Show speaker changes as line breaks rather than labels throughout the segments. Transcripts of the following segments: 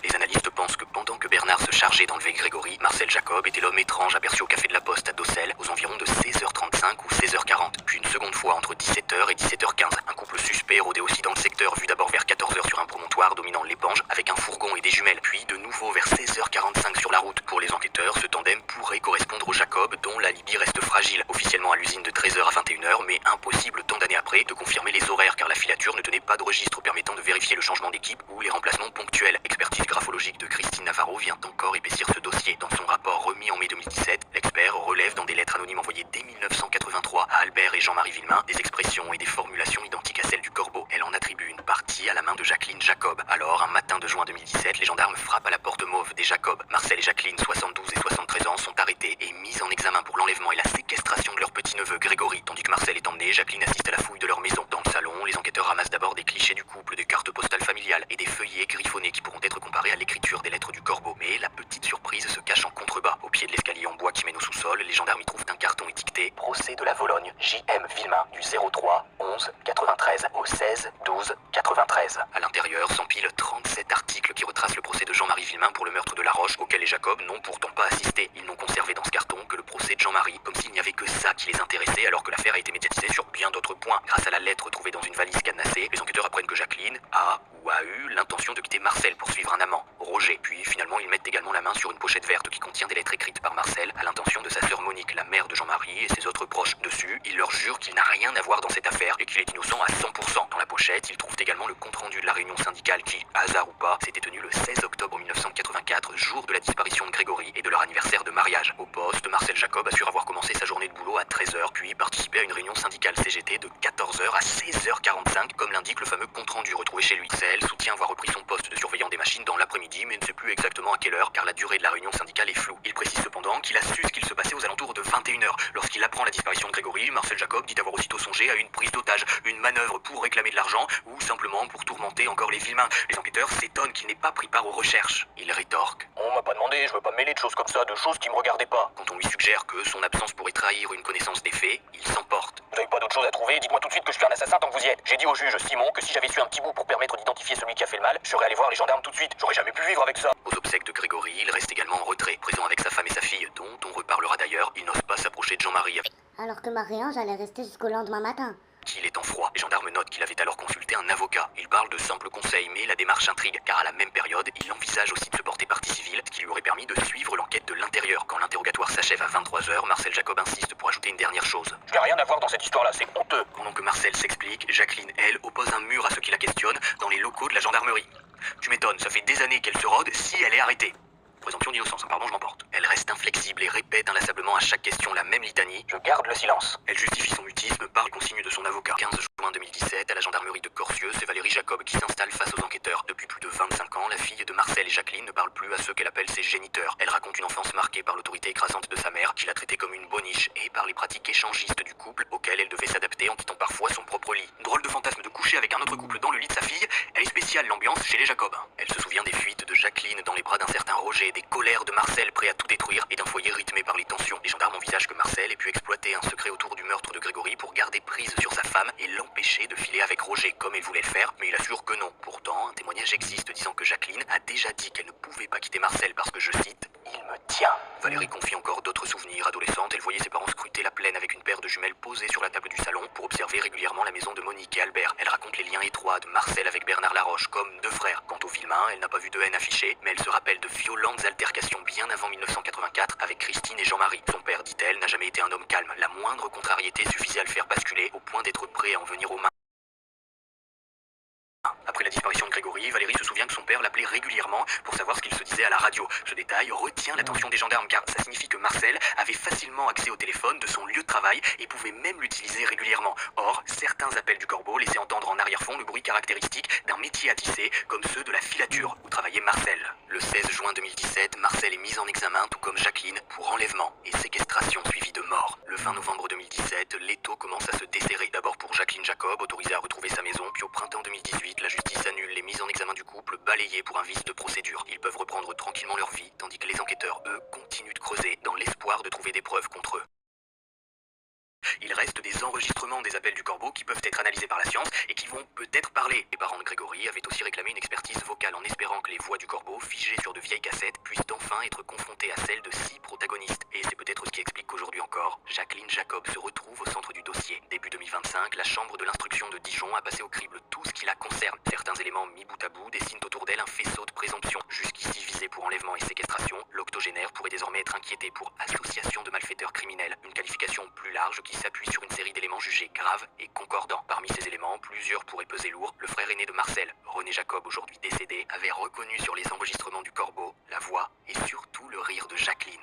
Les analystes pensent que pendant que Bernard se chargeait d'enlever Grégory, Marcel Jacob était l'homme étrange aperçu au café de la Poste à Docelles aux environs de 16h35 ou 16h40, puis une seconde fois entre 17h et 17h15. Un couple suspect rôdait aussi dans le secteur, vu d'abord vers 14h sur un promontoire dominant l'Épange avec un fourgon et des jumelles, puis de nouveau vers 16h45 sur la route. Pour les enquêteurs, ce tandem pourrait correspondre au Jacob, dont l'alibi reste fragile, officiellement à l'usine de 13h à 21h, mais impossible tant d'années après de confirmer les horaires car la filature ne tenait pas de registre permettant de vérifier le changement d'équipe ou les remplacements ponctuels. L'expertise graphologique de Christine Navarro vient encore épaissir ce dossier. Dans son rapport remis en mai 2017, l'expert relève dans des lettres anonymes envoyées dès 1983 à Albert et Jean-Marie Villemain des expressions et des formulations identiques à celles du corbeau. Elle en attribue une partie à la main de Jacqueline Jacob. Alors, un matin de juin 2017, les gendarmes frappent à la porte mauve des Jacob. Marcel et Jacqueline, 72 et 73 ans, sont arrêtés et mis en examen pour l'enlèvement et la séquestration de leur petit-neveu Grégory. Tandis que Marcel est emmené, Jacqueline assiste à la fouille de leur maison. Dans le salon, les enquêteurs ramassent d'abord des clichés du couple, des cartes postales familiales et des feuillets griffonnés qui pourront être comparés à l'écriture des lettres du corbeau. Mais la petite surprise se cache en contrebas. Au pied de l'escalier en bois qui mène au sous-sol, les gendarmes y trouvent un carton étiqueté Procès de la Vologne, J.M. Villemain, du 03 11 93 au 16 12 93. À l'intérieur s'empilent 37 articles qui retracent le procès de Jean-Marie Villemain pour le meurtre de La Roche, auquel les Jacob n'ont pourtant pas assisté. Ils n'ont conservé dans ce carton que le procès de Jean-Marie, comme s'il n'y avait que ça qui les intéressait, alors que l'affaire a été médiatisée sur bien d'autres points. Grâce à la lettre trouvée dans une valise cadenassée, les enquêteurs apprennent que Jacqueline a ou a eu l'intention de quitter Marcel pour suivre un amant, Roger. Puis finalement, ils mettent également la main sur une pochette verte qui contient des lettres écrites par Marcel à l'intention de sa sœur Monique, la mère de Jean-Marie et ses autres proches. Dessus, il leur jure qu'il n'a rien à voir dans cette affaire et qu'il est innocent à 100%. Dans la pochette, ils trouvent également le compte-rendu de la réunion syndicale qui, hasard ou pas, s'était tenue le 16 octobre 1984, jour de la disparition de Grégory et de leur anniversaire de mariage. Au poste, Marcel Jacob assure avoir commencé sa journée de boulot à 13h, puis participé à une réunion syndicale CGT de 14h à 16h45, comme l'indique le fameux compte-rendu retrouvé chez lui. Celle soutient avoir repris son poste de surveillant des machines dans l'après-midi, mais ne sait plus exactement à quelle heure, car la durée de la réunion syndicale est floue. Il précise cependant qu'il a su ce qu'il se passait aux alentours de 21h. Lorsqu'il apprend la disparition de Grégory, Marcel Jacob dit avoir aussitôt songé à une prise d'otage, une manœuvre pour réclamer de l'argent, ou simplement pour tourmenter encore les Villemain. Les enquêteurs s'étonnent qu'il n'ait pas pris part aux recherches. Il rétorque: on m'a pas demandé, je veux pas me mêler de choses comme ça, de choses qui me regardaient pas. Quand on lui suggère que son absence pourrait trahir une connaissance des faits, il s'emporte. Vous avez pas d'autre chose à trouver? Dites-moi tout de suite que je suis un assassin tant que vous y êtes. J'ai dit au juge Simon que si j'avais su un petit bout pour permettre d'identifier celui qui a fait le mal, je serais allé voir les gendarmes tout de suite. J'aurais jamais pu vivre avec ça. Aux obsèques de Grégory, il reste également en retrait, présent avec sa femme et sa fille, dont on reparlera d'ailleurs. Il n'ose pas s'approcher de Jean-Marie.
Alors que Marie-Ange allait rester jusqu'au lendemain matin.
Qu'il est en froid. Les gendarmes notent qu'il avait alors consulté un avocat. Il parle de simples conseils, mais la démarche intrigue, car à la même période, il envisage aussi de se porter partie civile, ce qui lui aurait permis de suivre l'enquête de l'intérieur. Quand l'interrogatoire s'achève à 23h, Marcel Jacob insiste pour ajouter une dernière chose. Je n'ai rien à voir dans cette histoire-là, c'est honteux. Pendant que Marcel s'explique, Jacqueline, elle, oppose un mur à ceux qui la questionnent dans les locaux de la gendarmerie. Tu m'étonnes, ça fait des années qu'elle se rôde si elle est arrêtée. Présomption d'innocence, apparemment je m'emporte. Elle reste inflexible et répète inlassablement à chaque question la même litanie. Je garde le silence. Elle justifie son mutisme par les consignes de son avocat. 15 juin 2017, à la gendarmerie de Corcieux, c'est Valérie Jacob qui s'installe face aux enquêteurs. Depuis plus de 25 ans, la fille de Marcel et Jacqueline ne parle plus à ceux qu'elle appelle ses géniteurs. Elle raconte une enfance marquée par l'autorité écrasante de sa mère, qui l'a traitée comme une boniche, et par les pratiques échangistes du couple, auxquelles elle devait s'adapter en quittant parfois son propre lit. Drôle de fantasme de coucher avec un autre couple dans le lit de sa fille, elle est spéciale l'ambiance chez les Jacob. Elle se souvient des fuites de Jacqueline dans les bras d'un certain Roger, des colères de Marcel prêt à tout détruire et d'un foyer rythmé par les tensions. Les gendarmes envisagent que Marcel ait pu exploiter un secret autour du meurtre de Grégory pour garder prise sur sa femme et l'empêcher de filer avec Roger comme il voulait le faire, mais il assure que non. Pourtant, un témoignage existe disant que Jacqueline a déjà dit qu'elle ne pouvait pas quitter Marcel parce que, je cite, il me tient. Valérie confie encore d'autres souvenirs. Adolescente, elle voyait ses parents scruter la plaine avec une paire de jumelles posées sur la table du salon pour observer régulièrement la maison de Monique et Albert. Elle raconte les liens étroits de Marcel avec Bernard Laroche comme deux frères. Quant au Villemain, elle n'a pas vu de haine affichée, mais elle se rappelle de violentes altercations bien avant 1984 avec Christine et Jean-Marie. Son père, dit-elle, n'a jamais été un homme calme. La moindre contrariété suffisait à le faire basculer au point d'être prêt à en venir aux mains. Après la disparition de Grégory, Valérie se souvient que son père l'appelait régulièrement pour savoir ce qu'il se disait à la radio. Ce détail retient l'attention des gendarmes car ça signifie que Marcel avait facilement accès au téléphone de son lieu de travail et pouvait même l'utiliser régulièrement. Or, certains appels du corbeau laissaient entendre en arrière-fond le bruit caractéristique d'un métier à tisser comme ceux de la filature où travaillait Marcel. Le 16 juin 2017, Marcel est mis en examen tout comme Jacqueline pour enlèvement et séquestration suivie de mort. Le 20 novembre 2017, l'étau commence à se desserrer. D'abord pour Jacqueline Jacob, autorisée à retrouver sa maison, puis au printemps 2018, la justice annule les mises en examen du couple balayées pour un vice de procédure. Ils peuvent reprendre tranquillement leur vie, tandis que les enquêteurs, eux, continuent de creuser dans l'espoir de trouver des preuves contre eux. Il reste des enregistrements des appels du corbeau qui peuvent être analysés par la science et qui vont peut-être parler. Les parents de Grégory avaient aussi réclamé une expertise vocale en espérant que les voix du corbeau être confrontée à celle de 6 protagonistes. Et c'est peut-être ce qui explique qu'aujourd'hui encore, Jacqueline Jacob se retrouve au centre du dossier. Début 2025, la chambre de l'instruction de Dijon a passé au crible tout ce qui la concerne. Certains éléments mis bout à bout dessinent autour d'elle un faisceau de présomption. Jusqu'ici visé pour enlèvement et séquestration, l'octogénaire pourrait désormais être inquiété pour association de malfaiteurs criminels, une qualification plus large qui s'appuie sur une série d'éléments jugés graves et concordants. Parmi ces éléments, plusieurs pourraient peser lourd. Le frère aîné de Marcel, René Jacob, aujourd'hui décédé, avait reconnu sur les enregistrements du corbeau la voix et surtout le rire de Jacqueline.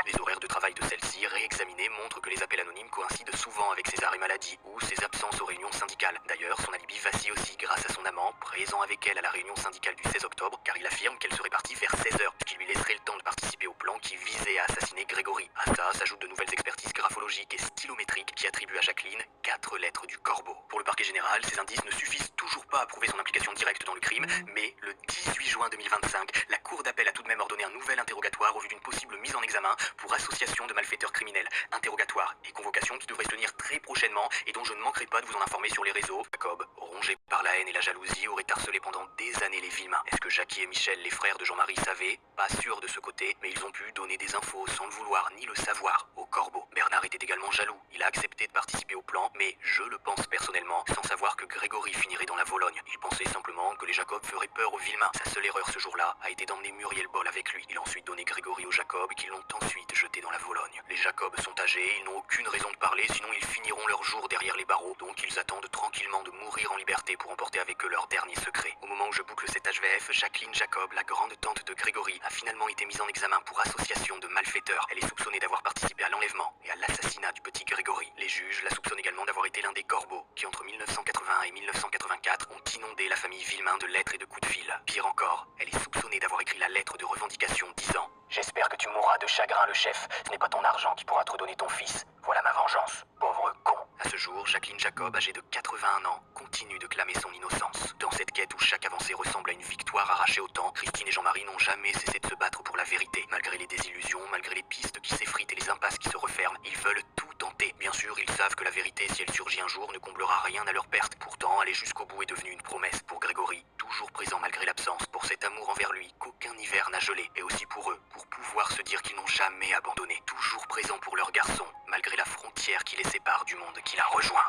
Les horaires de travail de celle-ci, réexaminés, montrent que les appels anonymes coïncident souvent avec ses arrêts maladie ou ses absences aux réunions syndicales. D'ailleurs, son alibi vacille aussi grâce à son amant, présent avec elle à la réunion syndicale du 16 octobre, car il affirme qu'elle serait partie vers 16h, ce qui lui laisserait le temps de participer au plan qui visait à assassiner Grégory. À ça s'ajoutent de nouvelles expertises graphologiques et stylométriques qui attribuent à Jacqueline 4 lettres du corbeau. Pour le parquet général, ces indices ne suffisent toujours pas à prouver son implication directe dans le crime, mais le 18 juin 2025, la cour d'appel a tout de même ordonné un nouvel interrogatoire au vu d'une possible mise en examen pour association de malfaiteurs criminels. Interrogatoire et convocation qui devrait se tenir très prochainement et dont je ne manquerai pas de vous en informer sur les réseaux. Jacob, rongé par la haine et la jalousie, aurait harcelé pendant des années les Villemain. Est-ce que Jackie et Michel, les frères de Jean-Marie, savaient? Pas sûr de ce côté, mais ils ont pu donner des infos sans le vouloir ni le savoir au corbeau. Bernard était également jaloux. Il a accepté de participer au plan, mais je le pense personnellement, sans savoir que Grégory finirait dans la Vologne. Il pensait simplement que les Jacob feraient peur aux Villemain. Sa seule erreur ce jour-là a été d'emmener Muriel Boll avec lui. Il a ensuite donné Grégory aux Jacob qui l'ont ensuite jeté dans la Vologne. Les Jacob sont âgés, ils n'ont aucune raison de parler, sinon ils finiront leur jour derrière les barreaux. Donc ils attendent tranquillement de mourir en liberté pour emporter avec eux leur dernier secret. Au moment où je boucle cet HVF, Jacqueline Jacob, la grande tante de Grégory, a finalement été mise en examen pour association de malfaiteurs. Elle est soupçonnée d'avoir participé à l'enlèvement et à l'assassinat du petit Grégory. Les juges la soupçonnent également d'avoir été l'un des corbeaux qui, entre 1981 et 1984, ont inondé la famille Villemain de lettres et de coups de fil. Pire encore, elle est soupçonnée d'avoir écrit la lettre de revendication disant « J'espère que tu mourras de chagrin, le chef. Ce n'est pas ton argent qui pourra te redonner ton fils. Voilà ma vengeance. Pauvre con. » À ce jour, Jacqueline Jacob, âgée de 81 ans, continue de clamer son innocence. Dans cette quête où chaque avancée ressemble à une victoire arrachée au temps, Christine et Jean-Marie n'ont jamais cessé de se battre pour la vérité. Malgré les désillusions, malgré les pistes qui s'effritent et les impasses qui se referment, ils veulent tout tenter. Bien sûr, ils savent que la vérité, si elle surgit un jour, ne comblera rien à leur perte. Pourtant, aller jusqu'au bout est devenu une promesse pour Grégory, toujours présent malgré l'absence, pour cet amour envers lui qu'aucun hiver n'a gelé, et aussi pour eux, pour pouvoir se dire qu'ils n'ont jamais abandonné, toujours présent pour leur garçon, malgré la frontière qui les sépare du monde qui l'a rejoint.